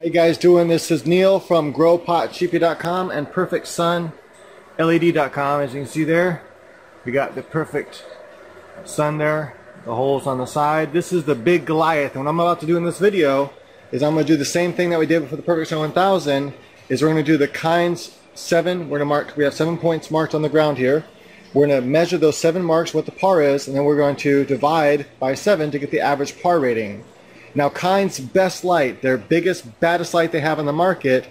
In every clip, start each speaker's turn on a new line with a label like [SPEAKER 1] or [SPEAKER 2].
[SPEAKER 1] Hey guys, this is Neil from growpotcheapy.com and perfectsunled.com. As you can see there, we got the perfect sun there, the holes on the side. This is the big Goliath, and what I'm about to do in this video is I'm going to do the same thing that we did for the Perfect Sun 1000. Is we're going to do the kinds 7. We're going to mark. We have 7 points marked on the ground here. We're going to measure those 7 marks, what the par is, and then we're going to divide by 7 to get the average par rating. Now, Kind's best light, their biggest, baddest light they have on the market,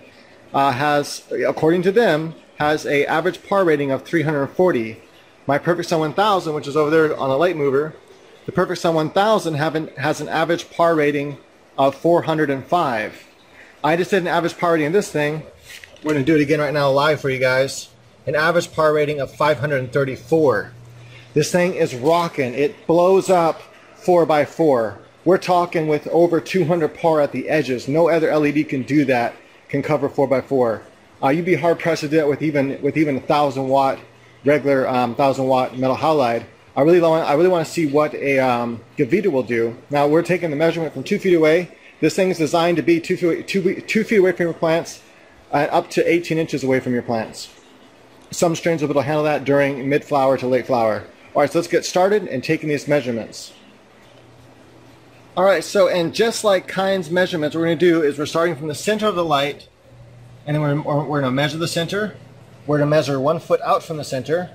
[SPEAKER 1] has, according to them, has a average par rating of 340. My Perfect Sun 1000, which is over there on a light mover, the Perfect Sun 1000 has an average par rating of 405. I just did an average par rating of this thing. We're going to do it again right now live for you guys. An average par rating of 534. This thing is rocking. It blows up 4x4. We're talking with over 200 par at the edges. No other LED can do that, can cover 4x4. You'd be hard pressed to do it with even a 1,000 watt regular 1,000 watt metal halide. I really want to see what a Gavita will do. Now we're taking the measurement from 2 feet away. This thing is designed to be 2 feet away from your plants and up to 18 inches away from your plants. Some strains will be able to handle that during mid-flower to late flower. Alright, so let's get started and taking these measurements. Alright, so and just like Kind's measurements, what we're going to do is we're starting from the center of the light, and then we're going to measure the center. We're going to measure 1 foot out from the center.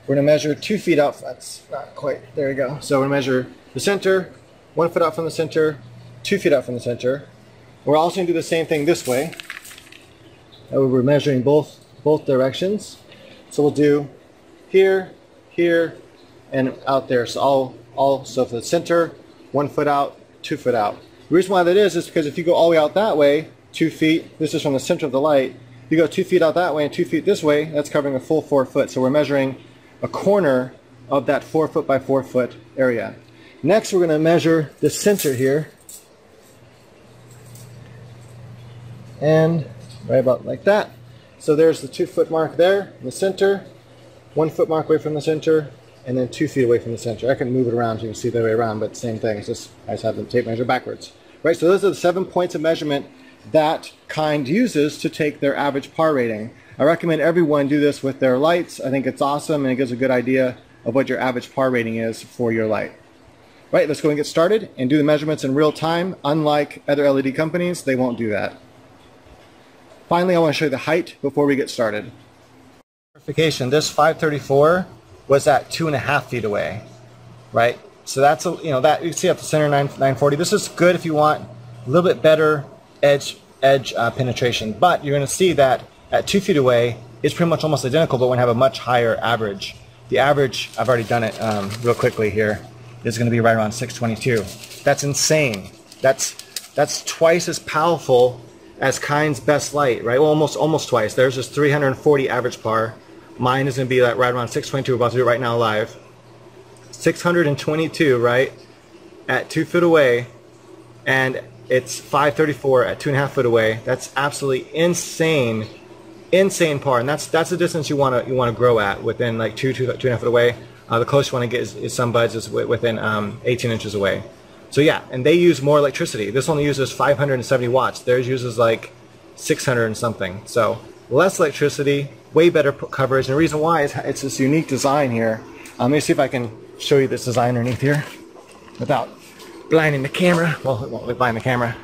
[SPEAKER 1] We're going to measure 2 feet out. That's not quite, there we go. So we're going to measure the center, 1 foot out from the center, 2 feet out from the center. We're also going to do the same thing this way. We're measuring both directions. So we'll do here, here, and out there. So so for the center, 1 foot out, 2 foot out. The reason why that is because if you go all the way out that way, 2 feet, this is from the center of the light, you go 2 feet out that way and 2 feet this way, that's covering a full 4 foot. So we're measuring a corner of that 4 foot by 4 foot area. Next, we're going to measure the center here. And right about like that. So there's the 2 foot mark there in the center, 1 foot mark away from the center, and then 2 feet away from the center. I can move it around so you can see the way around, but same thing. It's just I just have the tape measure backwards. Right, so those are the 7 points of measurement that Kind uses to take their average par rating. I recommend everyone do this with their lights. I think it's awesome and it gives a good idea of what your average par rating is for your light. Right, let's go and get started and do the measurements in real time. Unlike other LED companies, they won't do that. Finally, I want to show you the height before we get started. Verification, this 534 was at 2.5 feet away, right? So that's that you can see up to center 940. This is good if you want a little bit better edge penetration, but you're going to see that at 2 feet away it's pretty much almost identical, but we're going to have a much higher average. The average, I've already done it real quickly here, is going to be right around 622. That's insane. That's twice as powerful as Kind's best light, right? Well, almost twice. There's just 340 average par. Mine is going to be like right around 622. We're about to do it right now live. 622, right? At 2 foot away, and it's 534 at 2.5 foot away. That's absolutely insane par, and that's the distance you want to grow at within like 2.5 foot away. The closest you want to get is some buds is within 18 inches away. So yeah, and they use more electricity. This only uses 570 watts. Theirs uses like 600 and something. So less electricity, way better coverage. And the reason why is it's this unique design here. Let me see if I can show you this design underneath here without blinding the camera. Well, it won't blind the camera.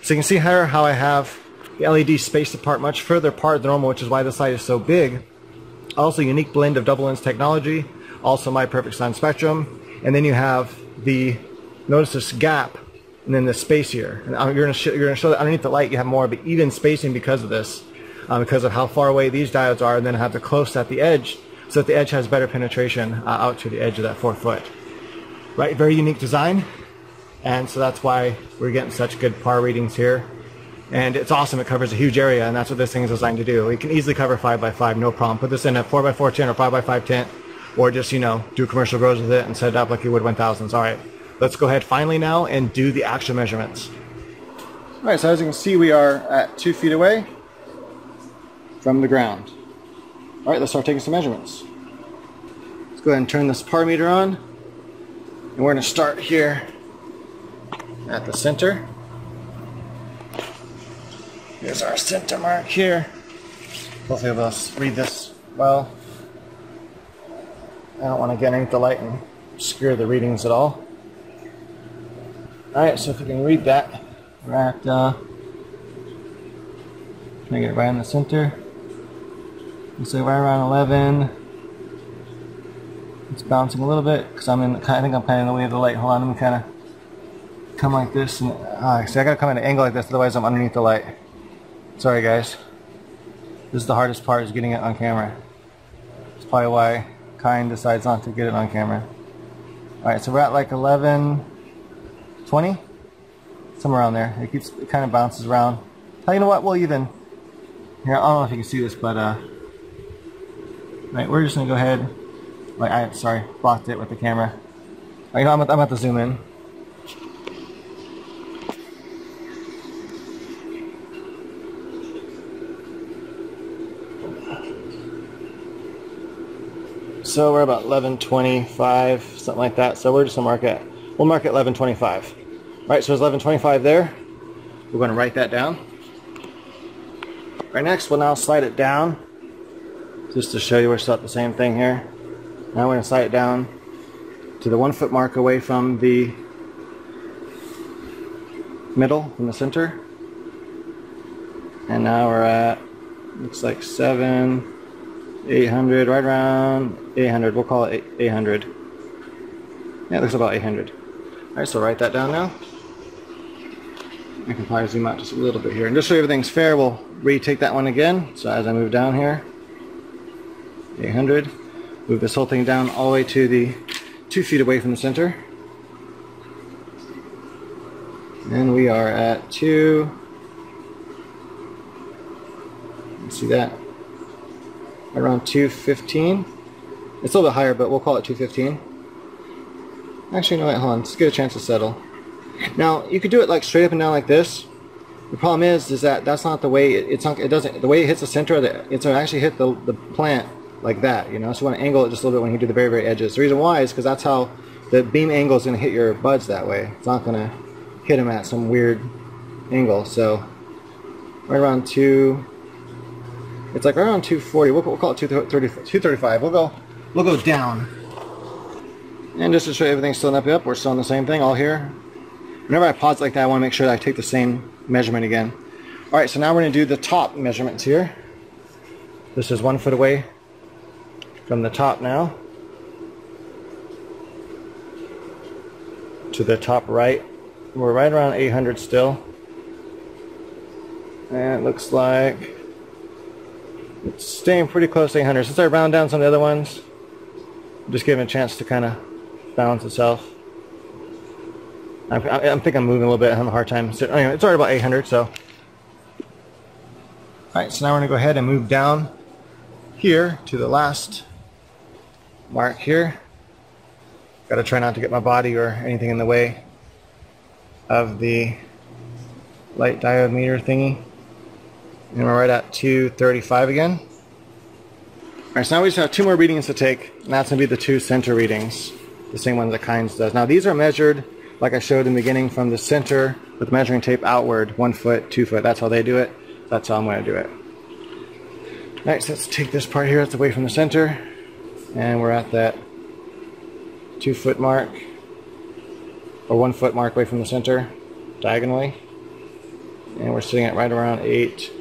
[SPEAKER 1] So you can see here how I have the LED spaced apart much further apart than normal, which is why this light is so big. Also, unique blend of double lens technology. Also, my Perfect Sun spectrum. And then you have the, notice this gap, and then the space here. And you're going to show that underneath the light you have more of an even spacing because of this, because of how far away these diodes are, and then have the close at the edge, so that the edge has better penetration out to the edge of that 4 foot. Right, very unique design, and so that's why we're getting such good par readings here. And it's awesome. It covers a huge area, and that's what this thing is designed to do. You can easily cover 5x5, no problem. Put this in a 4x4 tent or 5x5 tent, or just do commercial grows with it and set it up like you would 1000s. All right. Let's go ahead finally now and do the actual measurements. Alright, so as you can see, we are at 2 feet away from the ground. Alright, let's start taking some measurements. Let's go ahead and turn this par meter on. And we're going to start here at the center. Here's our center mark here. Hopefully we'll read this well. I don't want to get underneath the light and obscure the readings at all. Alright, so if we can read that, we're at, trying to get it right in the center. Let's say right around 11. It's bouncing a little bit because I think I'm kind of in the way of the light. Hold on, let me kind of come like this. And, see, I gotta come at an angle like this, otherwise I'm underneath the light. Sorry guys. This is the hardest part, is getting it on camera. That's probably why Kine decides not to get it on camera. Alright, so we're at like 11, 20? Somewhere around there. It kind of bounces around. Oh, you know what? We'll even. Here, I don't know if you can see this, but right, we're just gonna go ahead. Like, sorry, blocked it with the camera. You know, I'm about to zoom in. So we're about 11:25, something like that. So we're just gonna we'll mark it 11:25. All right, so it's 11:25 there. We're gonna write that down. Right, next we'll now slide it down, just to show you we're still at the same thing here. Now we're gonna slide it down to the 1 foot mark away from the middle, from the center. And now we're at, looks like 800, right around 800. We'll call it 800. Yeah, it looks about 800. Alright, so write that down now. I can probably zoom out just a little bit here. And just so everything's fair, we'll retake that one again. So as I move down here, 800. Move this whole thing down all the way to the 2 feet away from the center. And we are at 2. Let's see that. Around 215. It's a little bit higher, but we'll call it 215. Actually, no, wait, hold on. Let's get a chance to settle. Now, you could do it like straight up and down like this. The problem is that that's not the way it doesn't. The way it hits the center of it's going to actually hit the plant like that, you know. So you want to angle it just a little bit when you do the very, very edges. The reason why is because that's how the beam angle is going to hit your buds that way. It's not going to hit them at some weird angle. So right around 2. It's like right around 240. We'll call it 235. We'll go down. And just to show you everything's still up, we're still on the same thing all here. Whenever I pause like that, I want to make sure that I take the same measurement again. Alright, so now we're going to do the top measurements here. This is 1 foot away from the top now. To the top right. We're right around 800 still. And it looks like it's staying pretty close to 800. Since I round down some of the other ones, just giving it a chance to kind of balance itself. I think I'm moving a little bit. I'm having a hard time. So anyway, it's already about 800. So, alright, so now we're going to go ahead and move down here to the last mark here. Got to try not to get my body or anything in the way of the light diode meter thingy. And we're right at 235 again. Alright, so now we just have 2 more readings to take, and that's going to be the 2 center readings. The same ones that Kynes does. Now these are measured, like I showed in the beginning, from the center with measuring tape outward, 1 foot, 2 foot. That's how they do it. That's how I'm going to do it. Alright, so let's take this part here that's away from the center, and we're at that 2 foot mark, or 1 foot mark away from the center, diagonally. And we're sitting at right around 8.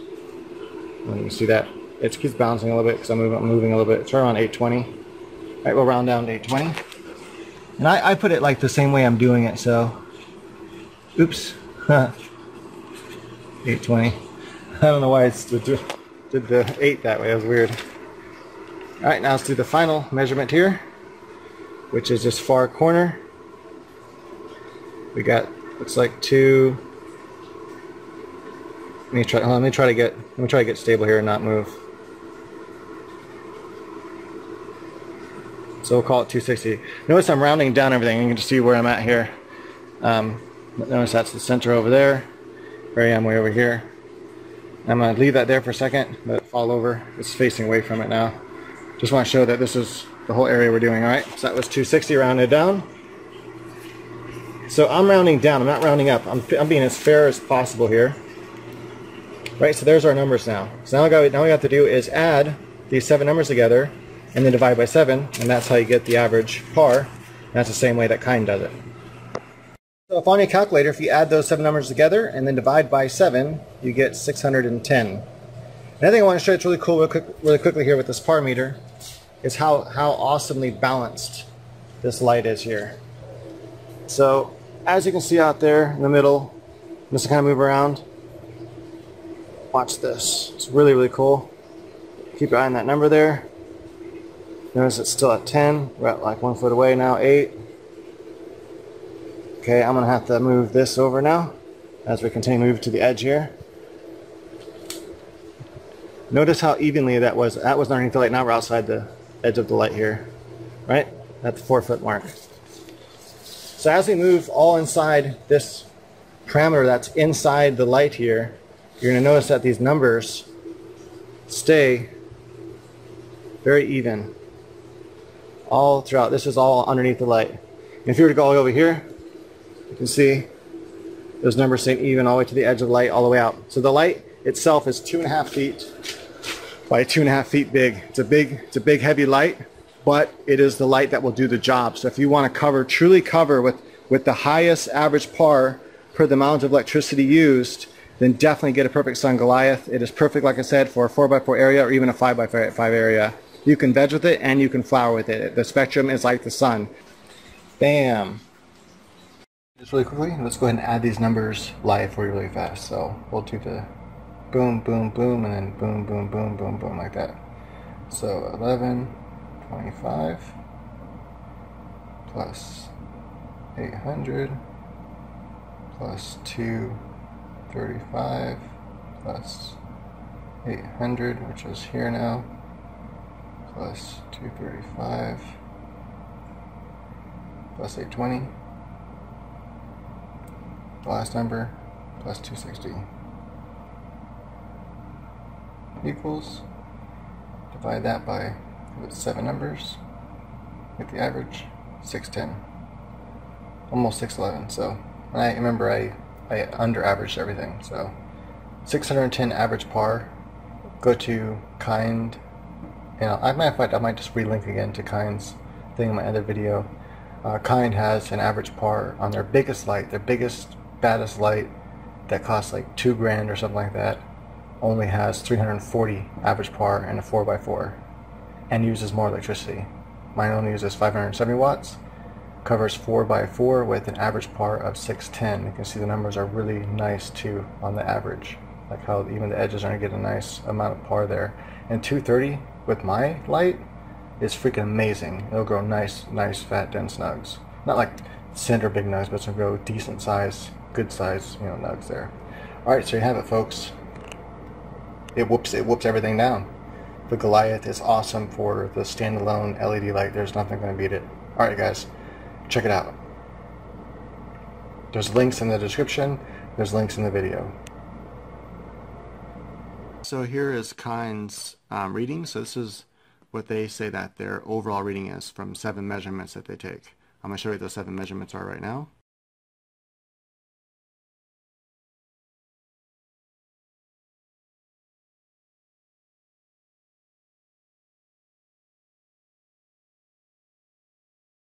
[SPEAKER 1] You can see that it keeps bouncing a little bit because I'm moving a little bit. It's right around 820. Alright, we'll round down to 820. And I put it like the same way I'm doing it, so oops. 820. I don't know why it's did the 8 that way. It was weird. Alright, now let's do the final measurement here, which is this far corner. We got, looks like 2. Let me try to get stable here and not move. So we'll call it 260. Notice I'm rounding down everything. You can just see where I'm at here. Notice that's the center over there. Here I am way over here. I'm going to leave that there for a second, let it fall over. It's facing away from it now. Just want to show that this is the whole area we're doing. Alright, so that was 260 rounded down. So I'm rounding down, I'm not rounding up. I'm being as fair as possible here. Right, so there's our numbers now. So now we have to do is add these 7 numbers together and then divide by 7, and that's how you get the average par. And that's the same way that kind does it. So if on your calculator, if you add those 7 numbers together and then divide by 7, you get 610. Another thing I want to show you that's really cool really quickly here with this par meter is how awesomely balanced this light is here. So as you can see out there in the middle, I'm just kind of move around. Watch this. It's really, really cool. Keep your eye on that number there. Notice it's still at 10. We're at like 1 foot away now, 8. Okay, I'm going to have to move this over now as we continue to move to the edge here. Notice how evenly that was. That was underneath the light. Now we're outside the edge of the light here, right? At the 4 foot mark. So as we move all inside this parameter that's inside the light here, you're going to notice that these numbers stay very even all throughout. This is all underneath the light. And if you were to go over here, you can see those numbers staying even all the way to the edge of the light, all the way out. So the light itself is 2.5 feet by 2.5 feet big. It's a big heavy light, but it is the light that will do the job. So if you want to truly cover with the highest average par per the amount of electricity used, then definitely get a Perfect Sun Goliath. It is perfect, like I said, for a 4x4 area or even a 5x5 area. You can veg with it and you can flower with it. The spectrum is like the sun. Bam! Just really quickly, let's go ahead and add these numbers live for you really fast. So we'll do the boom, boom, boom, and then boom, boom, boom, boom, boom, like that. So 1125 plus 800 plus 235 plus 800, which is here now, plus 235 plus 820, the last number, plus 260 equals, divide that by 7 numbers, get the average, 610, almost 611. So I remember I under averaged everything, so 610 average par. Go to Kind, I might just relink again to Kind's thing in my other video. Kind has an average par on their biggest light, their biggest, baddest light that costs like $2,000 or something like that, only has 340 average par and a 4x4 and uses more electricity. Mine only uses 570 watts, covers 4x4 with an average par of 610. You can see the numbers are really nice too on the average, like how even the edges are going to get a nice amount of par there. And 230 with my light is freaking amazing. It'll grow nice fat dense nugs. Not like center big nugs, but it's going to grow decent size, good size, nugs there. Alright, so you have it, folks. It whoops everything down. The Goliath is awesome for the standalone LED light. There's nothing going to beat it. Alright guys, check it out. There's links in the description. There's links in the video. So here is Kind's reading. So this is what they say that their overall reading is from 7 measurements that they take. I'm going to show you what those 7 measurements are right now.